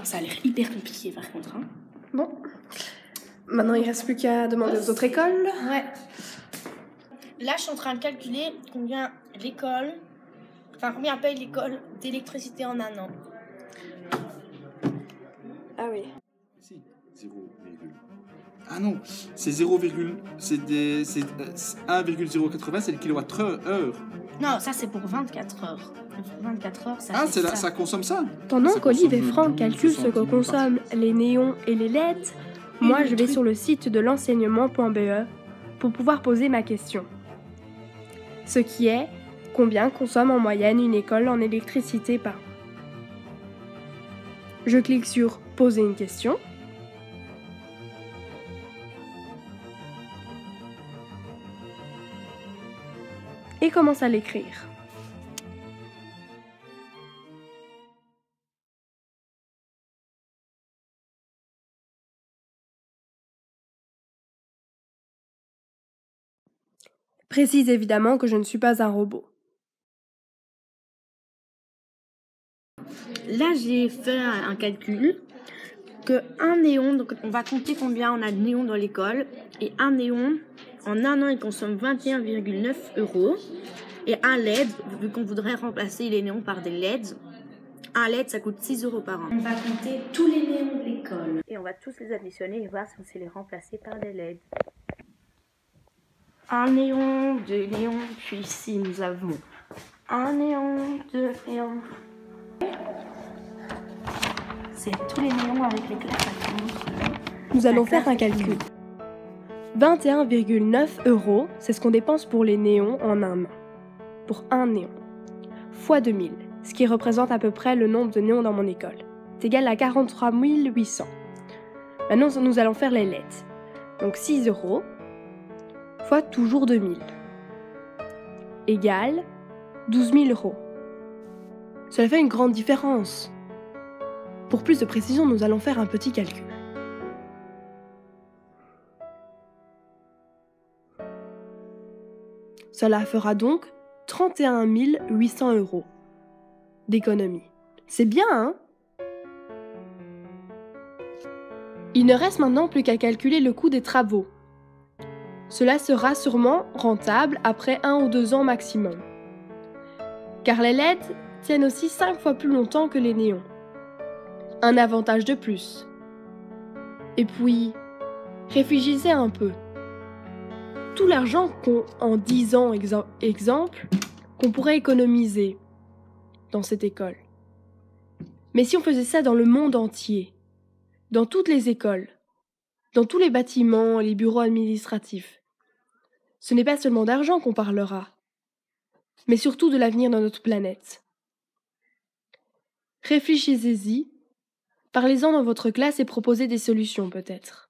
ça a l'air hyper compliqué par contre. Hein. Bon. Maintenant, il ne reste plus qu'à demander aux autres écoles. Ouais. Là, je suis en train de calculer combien paye l'école d'électricité en un an. Ah oui. Si, 0, ah non, c'est 1,080, c'est le kilowattheure. Non, ça c'est pour 24 heures. 24 heures, ça Ah, fait ça. ça consomme ça. Pendant Ça qu'Olive et consomme Franck 12 calculent ce que centimes consomment les néons et les LED, moi le je vais truc. sur le site de l'enseignement.be pour pouvoir poser ma question. Ce qui est, combien consomme en moyenne une école en électricité par an? Je clique sur poser une question. Et commence à l'écrire. Précise évidemment que je ne suis pas un robot. Là, j'ai fait un calcul que un néon, donc on va compter combien on a de néons dans l'école, et un néon, en un an, il consomme 21,9 €. Et un LED, vu qu'on voudrait remplacer les néons par des LEDs, un LED, ça coûte 6 € par an. On va compter tous les néons de l'école. Et on va tous les additionner et voir si on sait les remplacer par des LED. Un néon, deux néons, puis ici nous avons un néon, deux néons. C'est tous les néons avec les clapets. Nous allons faire un calcul. 21,9 €, c'est ce qu'on dépense pour les néons en un an. Pour un néon. Fois 2000, ce qui représente à peu près le nombre de néons dans mon école. C'est égal à 43 800. Maintenant, nous allons faire les LED. Donc 6 € fois toujours 2000 égale 12 000 €. Cela fait une grande différence. Pour plus de précision, nous allons faire un petit calcul. Cela fera donc 31 800 € d'économie. C'est bien, hein? Il ne reste maintenant plus qu'à calculer le coût des travaux. Cela sera sûrement rentable après 1 ou 2 ans maximum. Car les LED tiennent aussi 5 fois plus longtemps que les néons. Un avantage de plus. Et puis, réfléchissez un peu. Tout l'argent en 10 ans, exemple, qu'on pourrait économiser dans cette école. Mais si on faisait ça dans le monde entier, dans toutes les écoles, dans tous les bâtiments, les bureaux administratifs, ce n'est pas seulement d'argent qu'on parlera, mais surtout de l'avenir de notre planète. Réfléchissez-y, parlez-en dans votre classe et proposez des solutions peut-être.